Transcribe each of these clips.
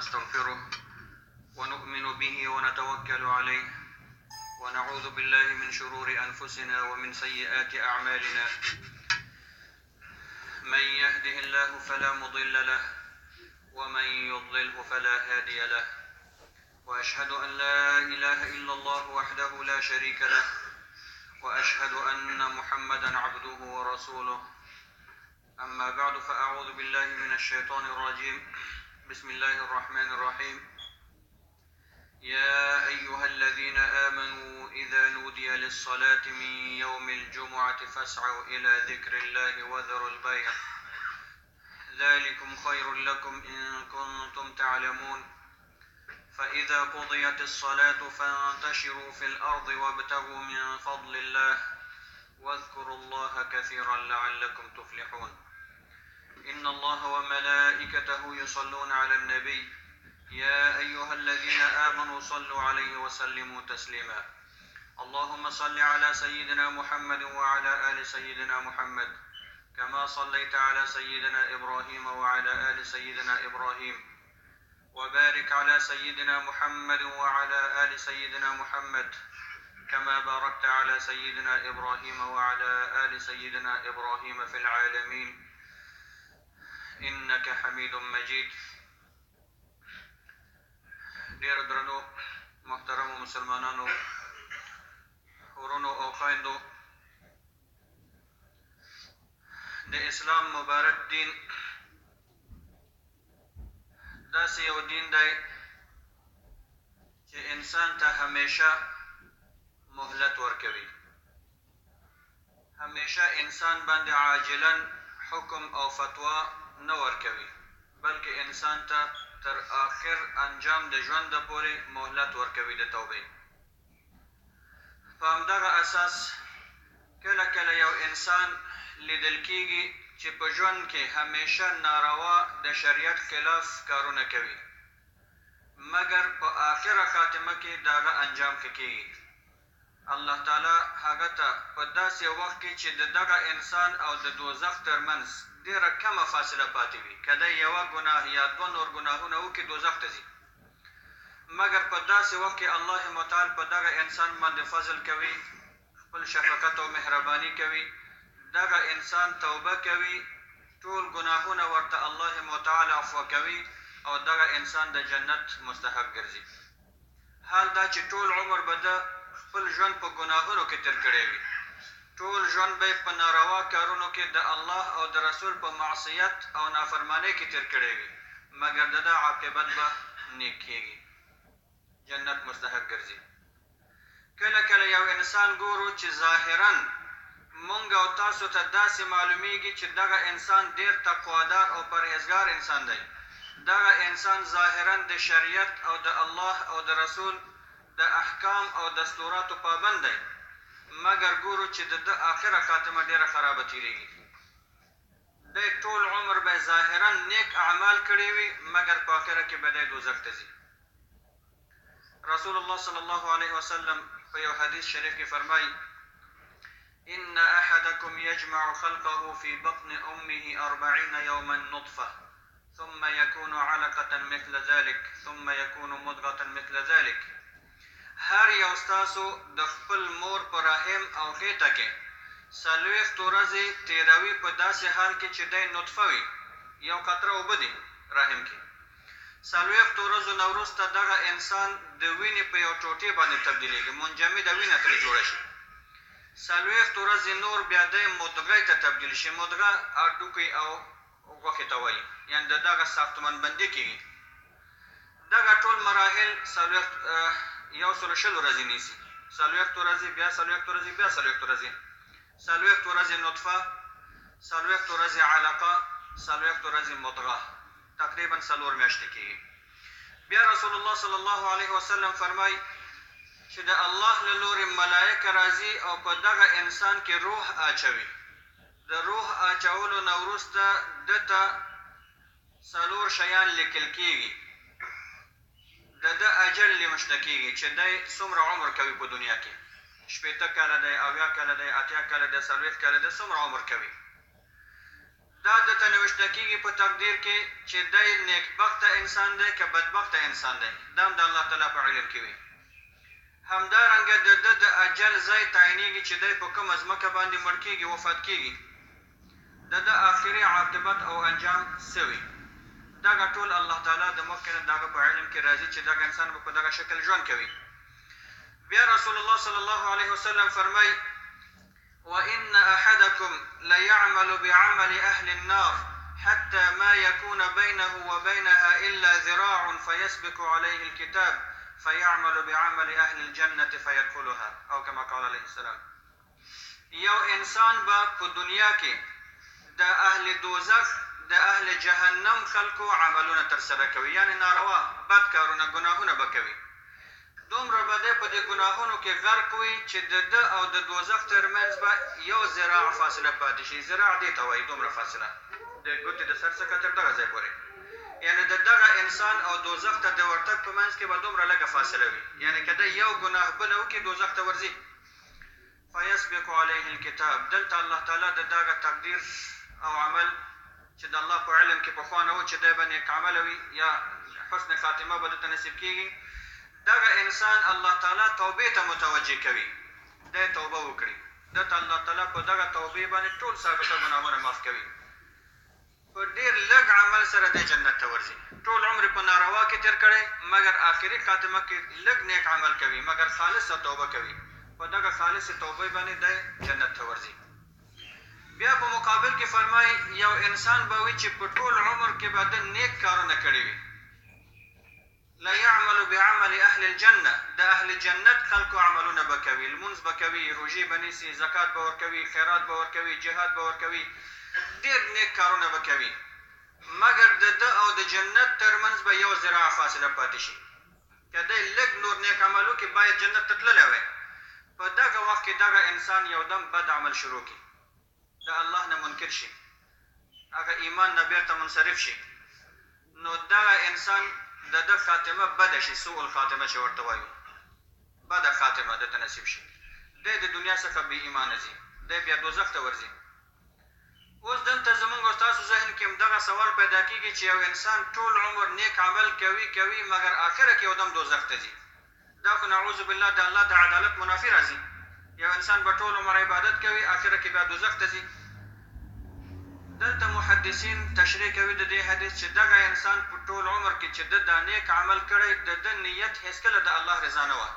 ونستغفره ونؤمن به ونتوكل عليه ونعوذ بالله من شرور أنفسنا ومن سيئات أعمالنا. من يهده الله فلا مضل له ومن يضلله فلا هادي له، وأشهد أن لا إله إلا الله وحده لا شريك له، وأشهد أن محمدا عبده ورسوله. أما بعد، فأعوذ بالله من الشيطان الرجيم. بسم الله الرحمن الرحيم. يا أيها الذين آمنوا إذا نودي للصلاة من يوم الجمعة فاسعوا إلى ذكر الله وذروا البيع، ذلكم خير لكم إن كنتم تعلمون. فإذا قضيت الصلاة فانتشروا في الأرض وابتغوا من فضل الله واذكروا الله كثيرا لعلكم تفلحون. إن الله وملائكته يصلون على النبي، يا أيها الذين آمنوا صلوا عليه وسلموا تسليما. اللهم صل على سيدنا محمد وعلى آل سيدنا محمد كما صليت على سيدنا إبراهيم وعلى آل سيدنا إبراهيم، وبارك على سيدنا محمد وعلى آل سيدنا محمد كما باركت على سيدنا إبراهيم وعلى آل سيدنا إبراهيم في العالمين إنك حميد مجيد. ډیر درنو محترمو مسلمانانو، ورونو او خویندو، د اسلام مبارک دین داسې یو دین دی چې انسان ته همیشه مهلت ورکوي، همیشه انسان باندې عاجلا حکم او فتوا نه ورکوي، بلکې انسان ته تر آخر انجام د ژوند پورې مهلت ورکوي د توبې. په همدغه اساس کله کله یو انسان لیدل کېږي چې په ژوند کې همیشه ناروا د شریعت خلاف کارونه کوي، مګر په آخره خاتمه کې د هغه انجام ښه کېږي. الله تعالی هغه ته په داسې وخت کې چې د دغه انسان او د دوزخ ترمنځ ډېره کمه فاصله پاتې وي، که دی یوه ګناه یا دوه نور ګناهونه وکړي دوزخ ته ځي، مګر په داسې وخت کې الله متعال په دغه انسان باندې فضل کوي، خپل شفقت او مهرباني کوي، دغه انسان توبه کوي، ټول ګناهونه ورته الله متعال عفو کوي او دغه انسان د جنت مستحق ګرځي. حال دا چې ټول عمر به د خپل ژوند په ګناهونو کې تېر کړی وي، ټول ژوند به په ناروا کارونو کې د الله او د رسول په معصیت او نافرمانۍ کې تېر کړی وي، مګر د ده عاقبت به نیک کېږي، جنت مستحق ګرځي. کله کله یو انسان ګورو چې ظاهرا مونږ او تاسو ته داسې معلومیږي چې دغه انسان ډېر تقوادار او پرهیزګار انسان دی، دغه انسان ظاهرا د شریعت او د الله او د رسول د احکام او دستوراتو پابند دی، مګر ګورو چې د ده آخره خاتمه ډېره خرابه تېرېږي. دی ټول عمر به ظاهرا نیک اعمال کړي وي، مګر په آخره کې به دی دوزخ ته ځي. رسول الله صلی الله علیه وسلم په یو حدیث شریف کې فرمایي: إن أحدكم يجمع خلقه في بطن أمه 40 يوما نطفة ثم يكون علقة مثل ذلك ثم يكون مضغة مثل ذلك. هر یو ستاسو د خپل مور په رحم او خېټه کې 40 ورځې تېروي په داسې حال کې چې دی نطفه وي، یو قطره اوبه دي رحم کې. 40 ورځو نه وروسته دغه انسان د وینې په یو ټوټې باندې تبدیلېږي، منجمده وینه ترې جوړه شي. 40 ورځې نور بیا دی مدغې ته تبدیل شي، مدغه هډوکي او غوښې ته وایي، یعنې د دغه ساختمان بندي کېږي. دغه ټول مراحل 120 ورځې نیسي، 40 ورځې بیا 40 ورځې بیا 40 ورځې، 40 ورځې نطفه، 40 ورځې علقه، 40 ورځې مضغه، تقریبا 4 میاشتې کېږي. بیا رسول الله صلی الله علیه وسلم فرمایي چې د الله له لورې ملایکه راځي او په دغه انسان کې روح اچوي. د روح اچولو نه وروسته ده ته 4 شیان لیکل کېږي، د ده اجل لیمشته کېږي چې دی څومره عمر کوي په دنیا کې، 80 کاله دی، 70 کاله دی، 80 کاله دی، 40 کاله دی، څومره عمر کوي. دا دته نوشته کېږي په تقدیر کې چې دی نیکبخته انسان دی که بدبخته انسان دی، دا هم د الله تعالی په علم کې وي. همدارنګه د ده د اجل ځای تعینېږي چې دی په کومه ځمکه باندې مړ کېږي، وفات کېږي، د ده آخري عاقبت او انجام څه وي. دغه ټول الله تعالی د مخکې نه د هغه په علم کې راځي چې دغه انسان به په دغه شکل ژوند کوي. بیا رسول الله صلی الله علیه وسلم فرمایي: وإن أحدكم ليعمل بعمل أهل النار حتى ما يكون بينه وبينها إلا ذراع فيسبق عليه الكتاب فيعمل بعمل أهل الجنة فيدخلها، أو كما قال عليه السلام. یو انسان به په دنیا کې د اهل دوزخ د اهل جهنم خلکو عملونه ترسره کوي، یعنی ناروا بد کارونه ګناهونه به کوي. دومره به دی په دې ګناهونو کې غرق وي چې د ده او د دوزخ ترمنځ به یو ذراع فاصله پاتې شي. ذراع دې ته وایي دومره فاصله، د ګوتې د سر څخه تر دغه ځای پورې، یعنی د دغه انسان او دوزخ ته د ورتګ په منځ کې به دومره لږه فاصله وي. یعنی که دی یو ګناه بله وکړي دوزخ ته ورځي. فیسبق علیه الکتاب، دلته الله تعالی د دغه تقدیر او عمل چې د الله په علم کې پخوا نه و چې دی به نیک عمله وي یا حسن خاتمه به دته نصیب کېږي، دغه انسان الله تعالی توبې ته متوجه کوي. دی توبه وکړي، دته الله تعالی په دغه توبې باندې ټول سابقه ګناهونه معاف کوي. په ډېر لږ عمل سره دی جنت ته ورځي. ټول عمر په ناروا کې تېر کړی، مګر آخري خاتمه کې لږ نیک عمل کوي، مګر خالصه توبه کوي. په دغه خالصې توبې باندې دی جنت ته ورځي. بیا په مقابل کې فرمایي یو انسان به وي چې په ټول عمر کې به د نیک کارونه کړي وي. لا يعمل بعمل اهل الجنه، د اهل جنت خلکو عملونه به کوي، لمونځ به کوي، روژې به نیسي، زکات به ورکوي، خیرات به ورکوي، جهاد به ورکوي، ډېر نیک کارونه به کوي، مګر د ده او د جنت ترمنځ به یو ذراع فاصله پاتې شي. که دی لږ نور نیک عمل وکړي باید جنت ته تللی وی، په دغه وخت کې دغه انسان یودم بد عمل شروع کړي، د الله نه منکر شي، هغه ایمان نه بیرته منصرف شي، نو دغه انسان د ده خاتمه بده شي، سوء الخاتمه چې ورته وایو، بده خاتمه دته نصیب شي. دی د دنیا څخه بې ایمانه ځي، دی بیا دوزخ ته ورځي. اوس دلته زموږ او ستاسو ذهن کې هم دغه سوال پیدا کېږي چې یو انسان ټول عمر نیک عمل کوي مګر آخره کې یودم دوزخ ته ځي. دا خو نعوذ بالله د الله د عدالت منافي راځي. یو انسان به ټول عمر عبادت کوي، آخره کې بیا دوزخ ته ځي. دلته محدثین تشریح کوي د دې حدیث چې دغه انسان په ټول عمر کې چې د نیک عمل کړی، د ده نیت هېڅکله د الله رضا نه وه.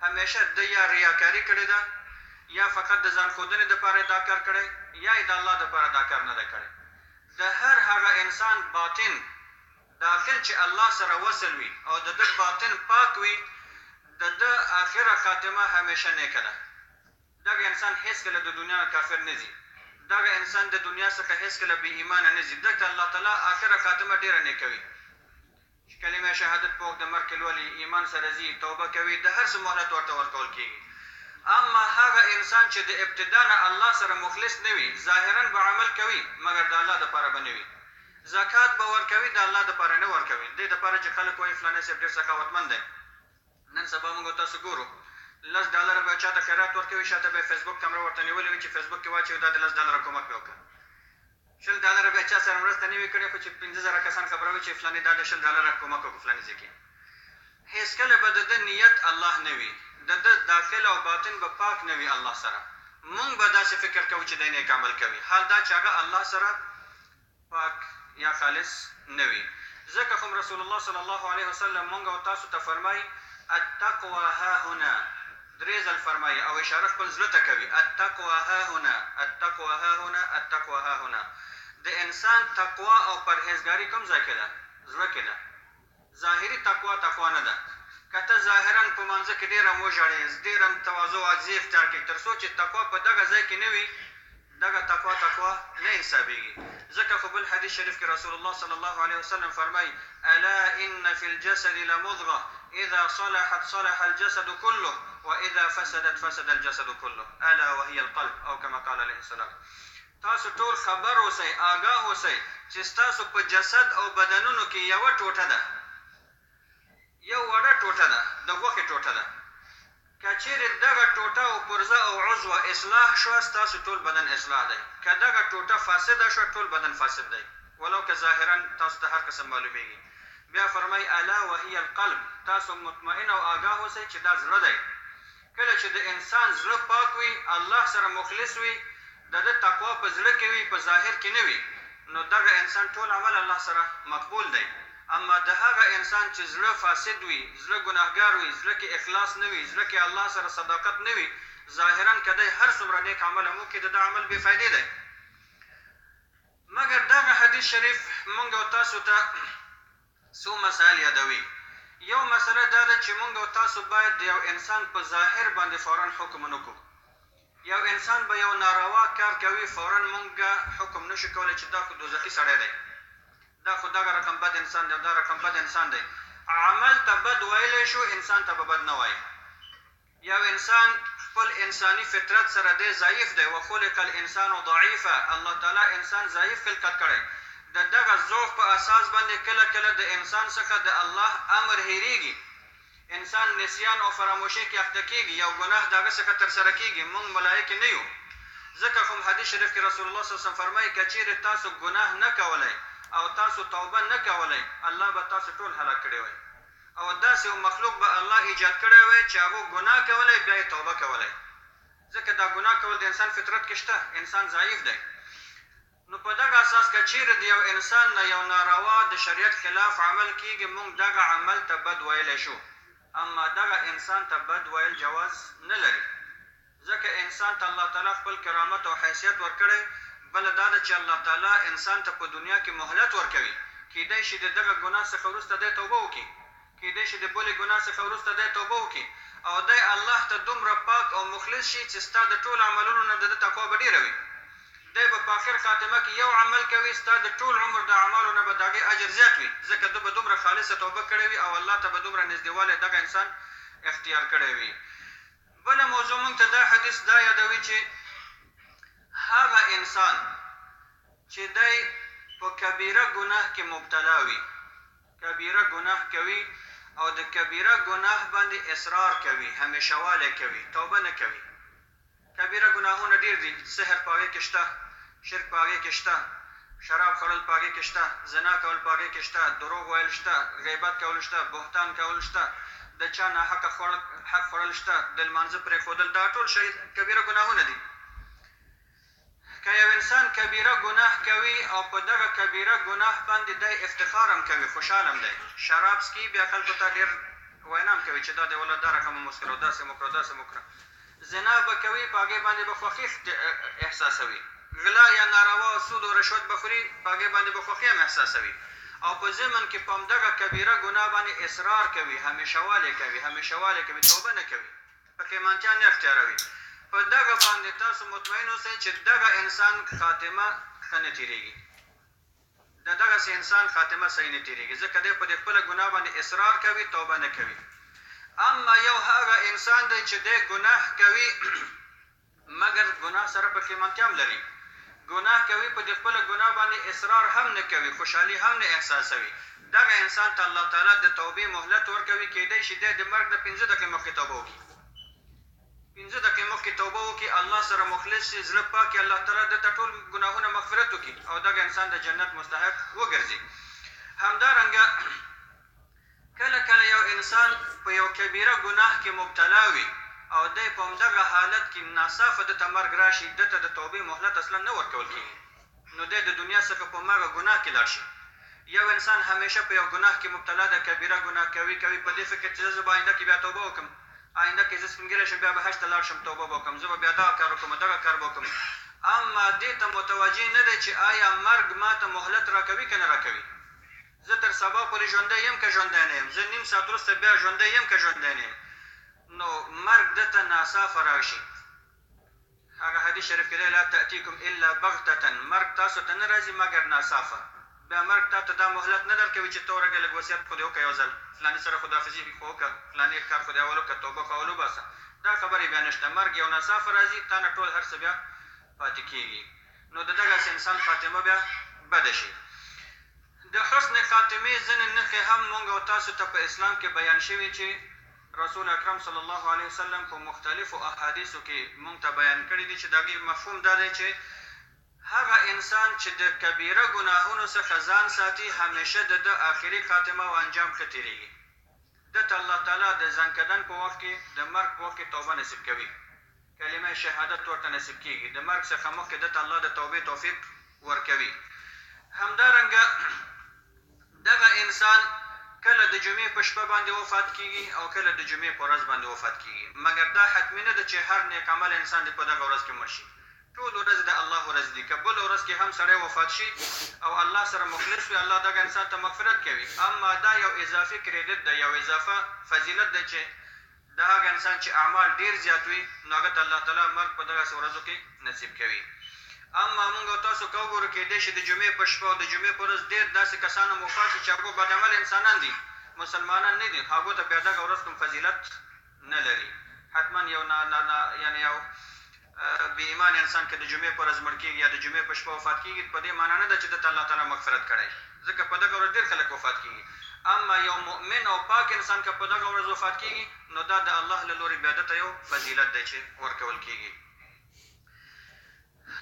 همیشه د یا ریاکاري کړې ده یا فقط د ځان ښودنې دپاره دا کار کړی، یا یې د الله دپاره دا کار نه ده کړی. د هر هغه انسان باطن داخل چې الله سره وصل وي او د ده باطن پاک وي، د ده آخره خاتمه همیشه نیکه ده. دغه انسان هېڅکله د دنیا کافر نه ځي، دغه انسان د دنیا څخه هېڅکله بې ایمانه نه ځي. دلته الله تعالی آخره خاتمه ډېره نیکوي. کلمه شهادت په وخت د مرګ کې لولي، ایمان سره ځي، توبه کوي، د هر څه مهلت ورته ورکول کېږي. اما هغه انسان چې د ابتدا نه الله سره مخلص نه وي، ظاهرا به عمل کوي مګر د الله دپاره به نه وي، زکات به ورکوي، د الله دپاره نه ورکوي، دې دپاره چې خلک وایي فلانی صاحب ډېر سخاوتمند دی. نن سبا موږ تاسو ګورو $10 به چاته خیرات ورکوي، شاته به فیسبوک کمره ورته نیولې وي چې فیسبوک کې واچوي دا د $10 کومک مې وکړه. $10 به چا سره مرسته نه وي کړې، خو چې 50,000 کسان خبره وي چې فلاني دا د $10 کومک وکړو فلاني ځای کې. هېڅکله به د ده نیت الله نه وي، د ده داخل او باطن به پاک نه وي الله سره. مونږ به داسې فکر کوو چې دی نیک عمل کوي، حال دا چې هغه الله سره پاک یا خالص نه وي. ځکه خو رسول الله صلی الله علیه وسلم مونږ او تاسو ته فرمایي التقوى ها هنا، درې ځل فرمایي او اشاره خپل زړه ته کوي، التقوى ها هنا، التقوى ها هنا، التقوى ها هنا. د انسان تقوا او پرهیزګاري کوم ځای کې ده؟ زړه کې ده. ظاهري تقوا نه ده. که ته ظاهرا په منځه کې ډېر هم وژاړې، ډېر هم تواضع او عاجزي اختیار کړې، تر څو چې تقوا په دغه ځای کې نه وي، دغه تقوا نه حسابېږي. ځکه خو بل حدیث شریف کې رسول الله صلی الله علیه وسلم فرمایي الا ان فی الجسد لمضغه اذا صلحت صلح الجسد كله واذا فسدت فسد الجسد كله الا وهي القلب، او كما قال عليه السلام. تاسو ټول خبر اوسئ، آگاه اوسئ چې ستاسو په جسد او بدنونو کې یوه ټوټه ده، یو وړه ټوټه ده، د غوښې ټوټه ده. که چیرې دغه ټوټه او پرزه او عضو اصلاح شوه ستاسو ټول بدن اصلاح دی، که دغه ټوټه فاسده شوه ټول بدن فاسد دی، ولو که ظاهرا تاسو ته هر قسم معلومیږي. بیا فرمای الا وهي القلب، تاسو مطمئن او آگاه اوسئ چې دا زړه دی. کله چې د انسان زړه پاک وي، الله سره مخلص وي، د ده تقوا په زړه کې وي، په ظاهر کې نه وي، نو دغه انسان ټول عمل الله سره مقبول دی. اما د هغه انسان چې زړه فاسد وي، زړه ګناهګار وي، زړه کې اخلاص نه وي، زړه کې الله سره صداقت نه وي، ظاهرا که دی هر څومره نیک عمل هم وکړي د ده عمل بې فایدې دی. مګر دغه حدیث شریف مونږ او تاسو ته څو مسایل یادوي. یو مسله دا ده چې مونږ او تاسو باید د یو انسان په ظاهر باندې فوراً حکم ونه کړو. یو انسان به یو ناروا کار کوي، فوراً مونږ حکم نشو کولی چې دا خو دوزخي سړی دی، دا خو دغه رقم بد انسان دی، دا رقم بد انسان دی. عمل ته بد ویلی شو، انسان ته به بد نه وایي. یو انسان خپل انساني فطرت سره دی ضعیف دی، وخلق الانسان ضعیفه، الله تعالی انسان ضعیف خلقت کړی. د دغه ضعف په اساس باندې کله کله د انسان څخه د الله امر هېرېږي، انسان نسیان او فراموشي کې اخته کېږي، یو ګناه د هغه څخه ترسره کېږي. موږ ملایکې نه یو، ځکه خو حدیث شریف کې رسول الله صلی الله علیه وسلم فرمایي که چیرې تاسو ګناه نه کولی او تاسو توبه نه کولی، الله به تاسو ټول هلاک کړی وی، او داسې یو مخلوق به الله ایجاد کړی وی چې هغو ګناه کولی بیا یې توبه کولی، ځکه دا ګناه کول د انسان فطرت کې شته، انسان ضعیف دی. نو په دغه اساس که چیرې د یو انسان نه یو ناروا د شریعت خلاف عمل کېږي، موږ دغه عمل ته بد ویلی شو، اما دغه انسان ته بد ویل جواز نه لري، ځکه انسان ته الله تعالی خپل کرامت او حیثیت ورکړی. بله دا ده چې الله تعالی انسان ته په دنیا کې مهلت ورکوي، کیدای شي د دغه ګناه څخه وروسته دی توبه وکړي، کیدای شي د بلې ګناه څخه وروسته دی توبه وکړي، او دی الله ته دومره پاک او مخلص شي چې ستا د ټول عملونو نه د ده تقوا به ډېره وي. دی به په آخر خاتمه کې یو عمل کوي، ستا د ټول عمر د اعمالو نه به د هغې اجر زیات وي، ځکه ده به دومره خالصه توبه کړې وي او الله ته به دومره نږدېوالی دغه انسان اختیار کړی وي. بله موضوع موږ ته دا حدیث دا یادوي چې هغه انسان چې دی په کبیره ګناه کې مبتلا وي، کبیره ګناه کوي او د کبیره ګناه باندې اصرار کوي، همیشه والی کوي، توبه نه کوي. کبیره ګناهونه ډېر دي، سحر په هغې کې شته، شرک په هغې کې شته، شراب خوړل په هغې کې شته، زنا کول په هغې کې شته، دروغ ویل شته، غیبت کول شته، بهتان کول شته، د چا نه حق خوړل شته، د لمانځه پرېښودل، دا ټول کبیره ګناهونه دي. که یو انسان کبیره ګناه کوي او په دغه کبیره ګناه باندې دی افتخار هم کوي، خوشحال هم دی، شراب څکي، بیا خلکو ته ډېر وینا هم کوي چې دا دی والله دا رقم مو وڅښلو، داسې مو کړو، داسې مو کړو. زنا به کوي، په هغې باندې به خوښي احساسوي، غلا یا ناروا سود او رشوت به خوري، په هغې باندې به خوښي هم احساسوي، او په ضمن کې په همدغه کبیره ګناه باندې اصرار کوي، همیشه والی کوي، همیشه والی کوي، توبه نه کوي، پښیمانتیا نه اختیاروي. په دغه باندې تاسو مطمئن اوسئ چې دغه انسان خاتمه ښه نه تېرېږي، د دغسې انسان خاتمه صحیح نه تېرېږي، ځکه دی په دې خپله ګناه باندې اصرار کوي، توبه نه کوي. اما یو هغه انسان دی چې دی ګناه کوي مګر ګناه سره پښیمانتیا هم لري، ګناه کوي، په دې خپله ګناه باندې اصرار هم نه کوي، خوشحالي هم نه احساسوي، دغه انسان ته الله تعالی د توبې مهلت ورکوي. کیدای شي دی د مرګ نه 15 دقیقې مخکې توبه وکړي، 15 دقیقې مخکې توبه وکړي، الله سره مخلص شي، زړه پاک الله تعالی د ته ټول ګناهونه مغفرت وکړي او دغه انسان د جنت مستحق وګرځي. همدارنګه کله کله یو انسان په یو کبیره ګناه کې مبتلا وي او دی په همدغه حالت کې ناڅاپه ده ته مرګ راشي، ده ته د توبې مهلت اصلا نه ورکول کېږي، نو دی د دنیا څخه په هماغه ګناه کې لاړ شي. یو انسان همیشه په یو ګناه کې مبتلا ده، کبیره ګناه کوي په دې فکر چې زه به آینده کې بیا توبه وکړم، آینده کې زه سپین شم، بیا به حج ته لاړ شم، توبه به وکړم، زه به بیا دغه کار وکړم، دغه کار به وکړم. اما دې ته متوجه نه دی چې آیا مرګ ما ته مهلت راکوي که نه راکوي، زه تر سبا پورې ژوندی یم که ژوندی نه یم، زه نیم ساعت وروسته بیا ژوندی یم که ژوندی نه یم. نو مرګ ده ته ناڅاپه راشي. هغه حدیث شریف کې دی لا تأتیکم الا بغتة، مرګ تاسو ته نه راځي مګر ناڅاپه. بیا مرګ تا ته دا مهلت نه درکوي چې ته ورګې لږ وصیت خو دې وکړه، یو ځل فلاني سره خداحافظي خو وکړه، فلاني کار خو دې اول وکړه، توبه کول وباسه، دا خبرې بیا نشته. مرګ یو ناڅاپه راځي، تا نه ټول هر څه بیا پاتې کېږي، نو د دغسې انسان خاتمه بیا بده شي. د حسن خاتمې ځینې نښې هم موږ او تاسو ته په اسلام کې بیان شوي چې رسول اکرم صلی الله علیه وسلم په مختلفو احادیثو کې مونږ ته بیان کړي دي چې د هغې مفهوم دا دی چې هغه انسان چې د کبیره ګناهونو څخه ځان ساتي همیشه د ده آخري خاتمه او انجام ښه تېرېږي. ده ته الله تعالی د ځنکدن په وخت کې د مرګ په وخت کې توبه نصیب کوي، کلمه شهادت ورته نصیب کېږي، د مرګ څخه مخکې ده ته الله د توبې توفیق ورکوي. همدارنګه دغه انسان کله د جمعې په شپه باندې وفات کېږي او کله د جمعې په ورځ باندې وفات کېږي، مګر دا حتمي نه ده چې هر نیک عمل انسان دې په دغه ورځ کې مړ شي. ټول ورځ د الله ورځ دي، که بل ورځ کې هم سړی وفات شي او الله سره مخلص وي، الله دغه انسان ته مغفرت کوي. اما دا یو اضافي کریډټ ده، یو اضافه فضیلت ده چې د هغه انسان چې اعمال ډېر زیات وي نو هغه ته الله تعالی مرګ په دغسې ورځو کې نصیب کوي. اما موږ او تاسو که وګورو کېدای شي د جمعې په شپه او د جمعې په ورځ ډېر داسې کسان هم وفات شي چې هغو بدعمل انسانان دي، مسلمانان نه دي، هغو ته بیا دغه ورځ کوم فضیلت نه لري. حتما یو یعنې یو بې ایمان انسان که د جمعې په ورځ مړ کېږي یا د جمعې په شپه وفات کېږي، په دې معنا نه ده چې دته الله تعالی مغفرت کړی، ځکه په دغه ورځ ډېر خلک وفات کېږي. اما یو مؤمن او پاک انسان که په دغه ورځ وفات کېږي نو دا د الله له لورې بیا دته یو فضیلت دی چې ورکول کېږي.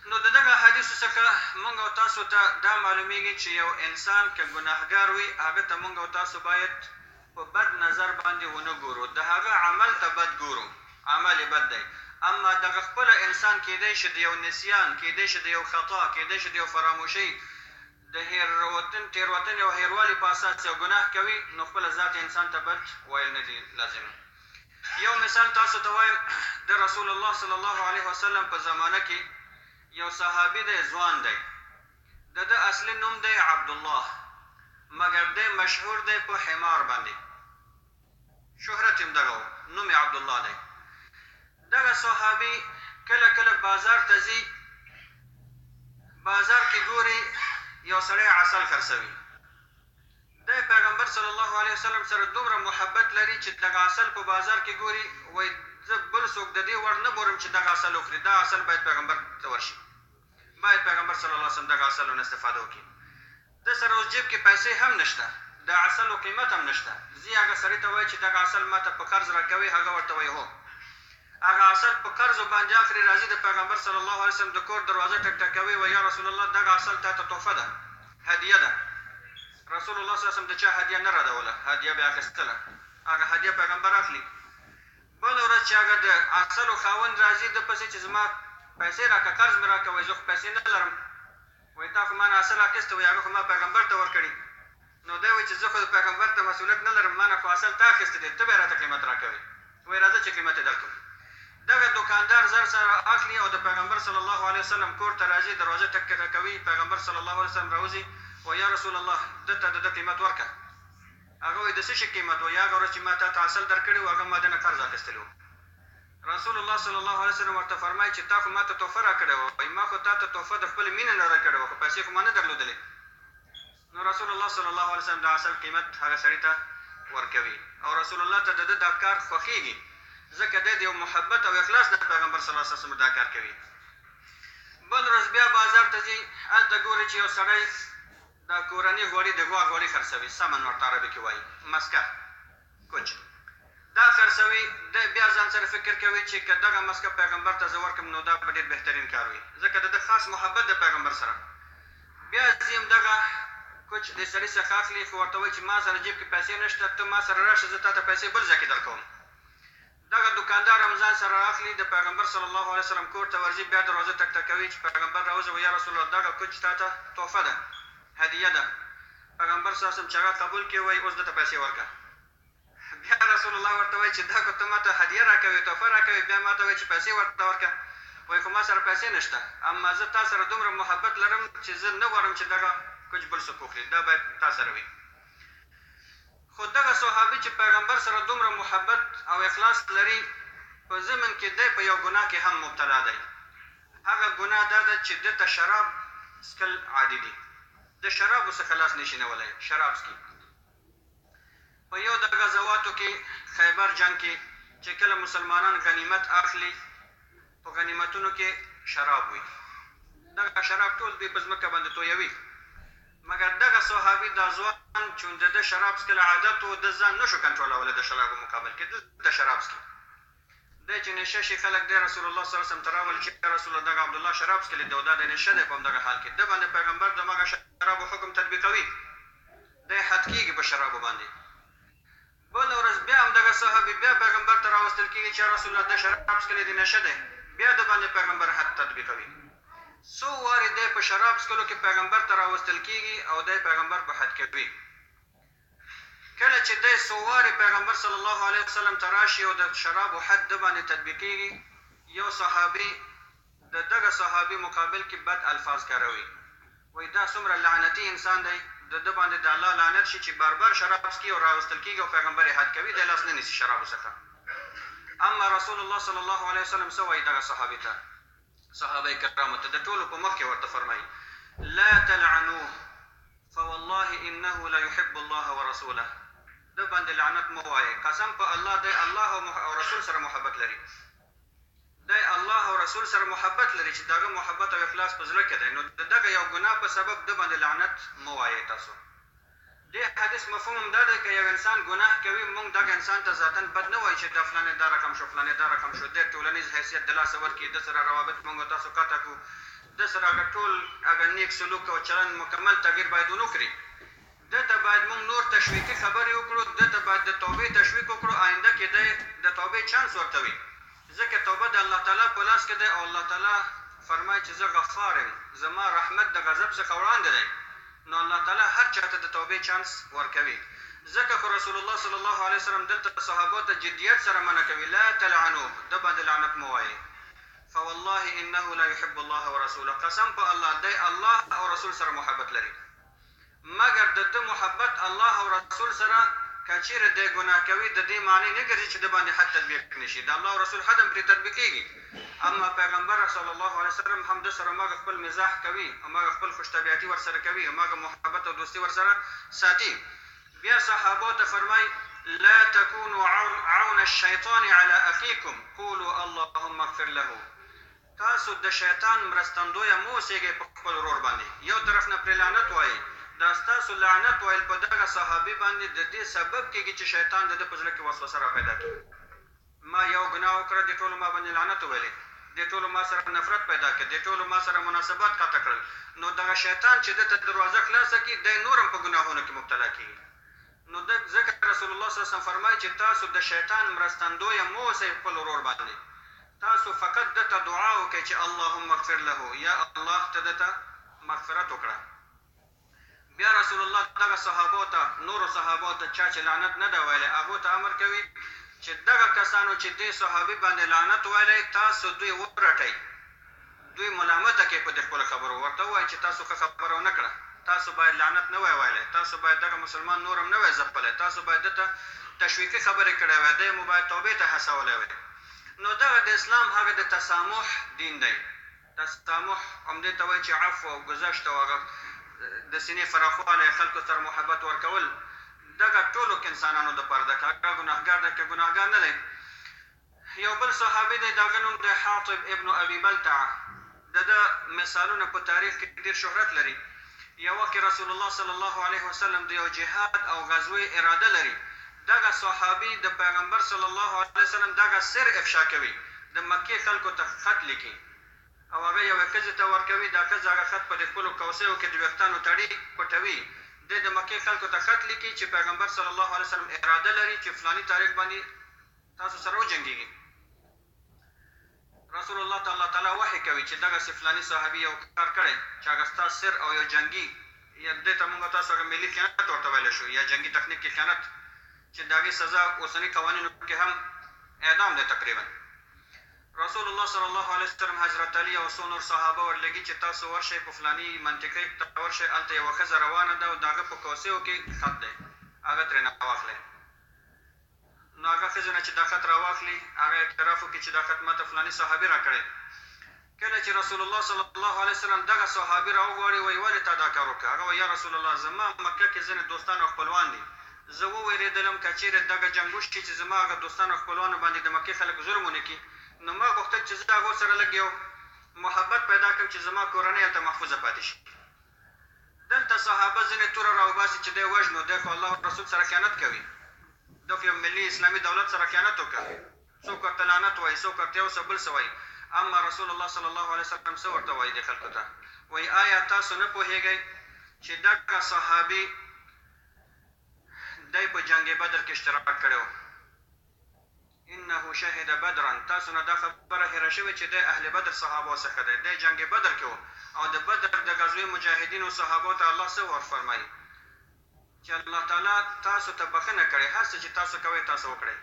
نو د دغه حدیثو څخه موږ او تاسو ته دا معلومیږي چې یو انسان که ګناهګار وي هغه ته موږ او تاسو باید په بد نظر باندې ونه ګورو، د هغه عمل ته بد ګورو، عمل یې بد دی. اما دغه خپله انسان کېدی شي د یو نسیان، کېدی شي د یو خطا، کېدی شي د یو فراموشۍ، د تېروتنې او هیروالي په اساس یو ګناه کوي، نو خپله ذات انسان ته بد ویل نه دي لازم. یو مثال تاسو ته وایم، د رسول الله صلی الله علیه وسلم په زمانه کې یو صحابي دی، ځوان دی، د ده اصلي نوم دی عبدالله، مګر دی مشهور دی په حمار باندې، شهرت یې دغه و، نوم یې عبدالله دی. دغه صحابي کله کله بازار ته ځي، بازار کې ګوري یو سړی عسل خرڅوي، دی پیغمبر صلی الله علیه وسلم سره دومره محبت لري چې دغه عسل په بازار کې ګوري، وایي زه بل څوک د دې وړ نه ګورم چې دغه عسل وخوري، دا عسل باید پیغمبر ته ورشي، باید پیغمبر صلی الله علیه وسلم دغه عسل ونه استفاده وکړي. د سره اوس جیب کې پیسې هم نشته، د عسلو قیمت هم نشته، ځي هغه سړي ته وایي چې دغه عسل ما ته په قرض راکوي، هغه ورته وایي هو. هغه عسل په قرضو باندې اخري راځي د پیغمبر صلی الله علیه وسلم د کور دروازه ټک ټکوي، وایي یا رسول الله دغه عسل تا ته تحفه ده، هدیه ده. رسول الله صلی الله علیه وسلم د چا هدیه نه ردوله، هدیه به یې اخیستله، هغه هدیه پیغمبر اخلي. بله ورځ چې هغه د عسلو خاوند راځي ده پسې چې زما پیسې راکړه، قرض مې راکړه، وایي زه خو پیسې نه لرم، وایي تا خو ما نه عسل اخیسته، وایي هغه خو ما پیغمبر ته ورکړي. نو دی وایي چې زه خو د پیغمبر ته مسؤلیت نه لرم، ما نه خو عسل تا اخیسته دی، ته به یې راته قیمت راکوې، وایي راځه چې قیمت یې درکړم. دغه دوکاندار زر سره اخلي او د پیغمبر صلی الله علیه وسلم کور ته راځي، دروازه ټک ټک کوي، پیغمبر صلی الله علیه وسلم راوځي، وایي یا رسول الله دته د ده قیمت ورکړه. هغه وایي د څه شي قیمت؟ وایي هغه ورځ چې ما تا ته عسل درکړی و هغه ما دې نه قرض اخیستلی و. رسول الله صلی الله علیه وسلم ورته فرمایي چې تا خو ما ته تحفه راکړې وه، وایي ما خو تا ته تحفه د خپلې مینې نه راکړې وه، خو پیسې خو ما نه درلودلې. نو رسول الله صلی الله علیه وسلم د عسل قیمت هغه سړي ته ورکوي، او رسول الله ته د ده دا کار خوښېږي، ځکه دی د یو محبت او اخلاص د پیغمبر صلی الله علیه وسلم دا کار کوي. بل ورځ بیا بازار ته ځي، هلته ګوري چې یو سړی دا کورني غوړي د غوا غوړي خرڅوي، سمن ورته عربي کې وایي، مسکه کوچ، دا خرڅوي. دی بیا ځان سره فکر کوي چې که دغه مسکه پیغمبر ته زه ورکړم نو دا به ډېر بهترین کار وي، ځکه د ده خاص محبت د پیغمبر سره. بیا ځي همدغه کوچ د سړي څخه اخلي، خو ورته وایي چې ما سره جیب کې پیسې نشته، ته ما سره راشه، زه تا ته پیسې بل ځای کې درکوم. دغه دوکاندار هم ځان سره اخلي، د پیغمبر صلی الله علیه وسلم کور ته ورځي، بیا دروازه ټک ټکوي چې پیغمبر راوځي، وایي یا رسول الله دغه کوچ تا ته تحفه ده، هدیه ده. پیغمبر صلی الله علیه وسلم چې هغه قبول کړي، وایي اوس دته پیسې ورکړه. بیا رسول الله ورته وایي چې دا خو ته ما ته هدیه راکوې، تحفه راکوې، بیا ما ته وایي چې پیسې ورته ورکړه. وایي خو ما سره پیسې نشته، اما زه تا سره دومره محبت لرم چې زه نه غواړم چې دغه کوچ بل څوک وخوري، دا باید تا سره وي. خو دغه صحابي چې پیغمبر سره دومره محبت او اخلاص لري، په ضمن کې دی په یو ګناه کې هم مبتلا دی. هغه ګناه دا ده چې ده ته شراب څښل عادي دي، د شرابو څخه لاس نشي نیولی، شراب څکي. په یو د غزواتو کې خیبر جنګ کې چې کله مسلمانان غنیمت اخلي، په غنیمتونو کې شراب وي، دغه شراب ټول دوی په ځمکه باندې تویوي، مګر دغه صحابي دا ځوان چې د شراب څکل عادت و د ځان نشو کنټرولولی د شرابو مقابل کې د شراب څکي دی چې نشه شي خلک دی رسول الله صلی الله علیه وسلم ته راولي چې رسول الله دغه عبدالله شراب څکلی دی او دا د نشه دی په همدغه حال کې د باندې پیغمبر دمغه شرابو حکم تطبیقوي دی حد کېږي په شرابو باندې بله ورځ بیا همدغه صحابي بیا پیغمبر ته راوستل کېږي چې رسول الله د شراب څکلی دی نشه دی بیا د باندې پیغمبر حد تطبیقوي څو وارې دی په شراب څکلو کې پیغمبر ته راوستل کېږي او دی پیغمبر په حد کوي کله چې دی څو وارې پیغمبر صلی الله علیه وسلم ته راشي او د شرابو حد د باندې تطبیقېږي یو صحابي د دغه صحابي مقابل کې بد الفاظ کاروي وایي دا څومره لعنتي انسان دی د باندې د الله لعنت شي چې بار بار شراب څکي او راوستل کېږي او پیغمبر یې حد کوي دی لاس نه نیسي شرابو څخه اما رسول الله صلی الله علیه وسلم څه وایي دغه صحابي ته صحابه کرامو ته د ټولو په مخ کې ورته فرمایي لا تلعنوه فوالله انه لا يحب الله ورسوله د باندې لعنت مو وایي قسم په الله دی الله او رسول سره محبت لري دی الله او رسول سره محبت لري چې دغه محبت او اخلاص په زړه کې دی نو دغه یو ګناه په سبب د باندې لعنت مو وایي تاسو دې حدیث مفهوم هم دا دی که یو انسان ګناه کوي موږ دغه انسان ته ذاتاً بد نه وایي چې دا فلانې دا رقم شو فلانې دا رقم شو د ټولنیز حیثیت د لاسه ورکړي د سره روابط موږ تاسو قطع کړو د سره هغه ټول هغه نیک سلوک او چلند مکمل تغییر باید ونه کړي دته باید موږ نور تشویقي خبرې وکړو دته باید د توبې تشویق وکړو آینده کې د توبې چانس ورته وي ځکه توبه د الله تعالی په لاس کې دی او الله تعالی فرمایي چې زه غفار یم زما رحمت د غضب څخه وړاندې دی نو الله تعالی هر چاته د توبې چانس ورکوي ځکه خو رسول الله صلی الله علیه وسلم دلته صحابو ته جدیت سره منع کوي لا تلعنوه د باندې لعنت مو وایي فوالله انه لا يحب الله ورسوله قسم په الله دی الله او رسول سره محبت لري مګر د ده محبت الله او رسول سره که چیرې دی ګناه کوي د دې معنی نه ګرځي چې د باندې حد تطبیق نشي د الله او رسول حد هم پرې تطبیقېږي اما پیغمبر صلی الله علیه وسلم هم د سره ماغه خپل مزاح کوي او ماغه خپل خوش طبیعتي ورسره کوي او ماغه محبت او دوستي ورسره ساتي بیا صحابو ته فرمای لا تكونوا عون الشیطان على اخیکم قولوا اللهم اغفر له تاسو د شیطان مرستندویه مو اوسېږئ په خپل ورور باندې یو طرف نه پرې لعنت وایي دا ستاسو لعنت ویل په دغه صحابي باندې د دې سبب کېږي چې شیطان د ده په زړه کې وسوسه را پیدا کړي ما یو ګناه وکړه دې ټولو ما باندې لعنت وویلې دې ټولو ما سره نفرت پیدا کړ دې ټولو ما سره مناسبات قطع کړل نو دغه شیطان چې دته دروازه خلاصه کړي دی نور هم په ګناهونو کې مبتلا کېږي نو ځکه رسول الله صلی الله علیه وسلم فرمایي چې تاسو د شیطان مرستندویه مو اوسئ خپل ورور باندې تاسو فقط دته دعا وکړئ چې اللهم اغفر له یا الله ته دته مغفرت وکړه بیا رسول الله دغه صحابو ته نورو صحابو ته چا چې لعنت نه ده ویلی هغو ته امر کوي چې دغه کسانو چې دې صحابي باندې لعنت ویلی تاسو دوی ورټئ دوی ملامته کړئ په دې خپلو خبرو ورته ووایئ چې تاسو ښه خبره ونه کړه تاسو باید لعنت نه وای ویلی تاسو باید دغه مسلمان نور هم نه وای ځپلی تاسو باید دته تشویقي خبرې کړی وای دی مو باید توبې ته هڅولی وای نو دغه د اسلام هغه د تسامح دین دی تسامح همدې ته وایي چې عفو او ګذشت او هغه د سینې فراخوالی خلکو سره محبت ورکول دغه ټولو انسانانو دپاره ده که هغه ګناهګار ده که ګناهګار نه دی یو بل صحابي دی د هغه نوم دی حاطب ابن ابي بلتعه د ده مثالونه په تاریخ کې ډېر شهرت لري یو وخت رسول الله صلی الله علیه وسلم د یو جهاد او غزوې اراده لري دغه صحابي د پیغمبر صلی الله علیه وسلم دغه سر افشا کوي د مکې خلکو ته خط لیکي او هغه یوه ښځې ته ورکوي دا ښځه هغه خط په د خپلو کوسیو کې د ویښتانو تړي پټوي دی د مکې خلکو ته خط لیکي چې پیغمبر صلی الله علیه وسلم اراده لري چې فلاني تاریخ باندې تاسو سره وجنګېږي رسول الله تعالی وحی کوي چې دغسې فلاني صحابي یو کار کړی چې هغه ستا سر او یو جنګي یا دې ته موږ تاسو هغه ملي خیانت ورته ویلی شو یا جنګي تخنیک کې خیانت چې د هغې سزا اوسني قوانینو کې هم اعدام دی تقریبا رسول الله صلی الله علیه وسلم حضرت علی او څو نور صحابه ورلګي چې تاسو ورشئ په فلاني منطقې ته ورشئ هلته یوه ښځه روانه ده او د هغه په کوسیو کې خط دی هغه ترېنه واخلئ نو هغه ښځې نه چې دا خط راواخلي هغه اعتراف وکړي چې دا خط ماته فلاني صحابي راکړی کله چې رسول الله صلی الله علیه وسلم دغه صحابي راوغواړي وایي ولې تا دا کار وکړه هغه وایي یا رسول الله زما مکه کې ځینې دوستان او خپلوان دي زه وویرېدلم که چیرې دغه جنګ وشي چې زما هغه دوستان او خپلوانو باندې د مکې خلک ظلم ونه کړي نو ما غوښتل چې زه هغو سره لږ یو محبت پیدا کړم چې زما کورنۍ هلته محفوظه پاتې شي دلته دلته صحابه ځینې توره راوباسي چې دی وژنو دی خو الله رسول سره خیانت کوي دا خو یو ملي اسلامي دولت سره خیانت وکړي څوک ورته لعنت وایي څوک ورته یو څه بل څه وایي اما رسول الله صلی الله علیه وسلم څه ورته وایي دې خلکو ته وایي آیا تاسو نه پوهیږئ چې دغه صحابي دی په جنګ بدر کې اشتراک کړی انه شهد بدرا تاسو نه دا خبره هېره شوې چې دی اهل بدر صحابو څخه دی دی جنګ بدر کې او د بدر د غزوې مجاهدینو صحابو ته الله څه ورفرمایي چې الله تعالی تاسو ته بخښنه کړې هر څه چې تاسو کوئ تاسو وکړئ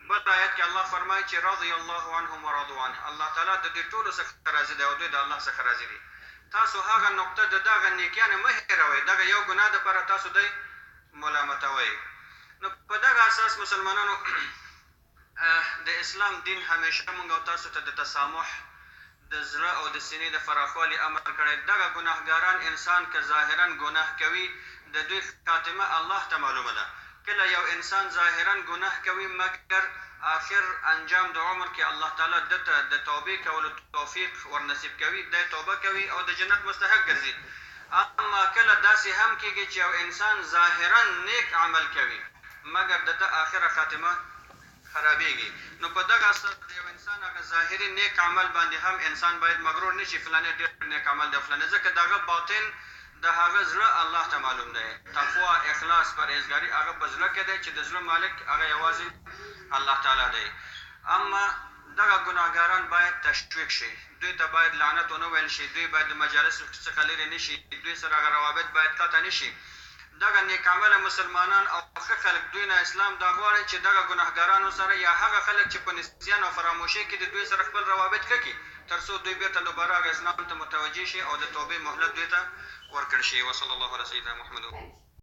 بل آیت کې الله فرمایي چې رضی الله عنهم ورضوا عنه الله تعالی د دې ټولو څخه راضي دی او دوی د الله څخه راضي دي تاسو هغه نقطه د دغه نیکیانې مه هېروئ دغه یو ګناه دپاره تاسو دی ملامتوئ نو په دغه اساس مسلمانانو د اسلام دین همیشه موږ او تاسو ته د تسامح د زړه او د سینې د فراخوالي امر کړی دغه ګناهګاران انسان که ظاهرا ګناه کوي د دوی خاتمه الله ته معلومه ده کله یو انسان ظاهرا ګناه کوي مګر آخر انجام د عمر کې الله تعالی دته د توبې کولو توفیق ورنصیب کوي دی توبه کوي او د جنت مستحق ګرځي اما کله داسې هم کېږي چې یو انسان ظاهرا نیک عمل کوي مګر د آخره خاتمه خرابېږي نو په دغه اساس د یو انسان هغه ظاهري نیک عمل باندې هم انسان باید مغرور نه شي فلانې ډېر نیک عمل دی فلانې ځکه دغه باطن د هغه زړه الله ته معلوم دی تقوا اخلاص پرهیزګاري هغه په زړه کې دی چې د زړه مالک هغه یوازې الله تعالی دی اما دغه ګناهګاران باید تشویق شي دوی ته باید لعنت ونه ویل شي دوی باید د مجالسو څخه لرې نه شي دوی سره هغه روابط باید قطع نه شي دغه نیک عمله مسلمانان او ښه خلک دوی نه اسلام دا غواړي چې دغه ګناهګارانو سره یا هغه خلک چې په نسیان او فراموشۍ کې د دوی سره خپل روابط کړي تر څو دوی بېرته دوباره هغه اسلام ته متوجه شي او د توبې مهلت دوی ته ورکړل شي وصلی الله علی سیدنا محمد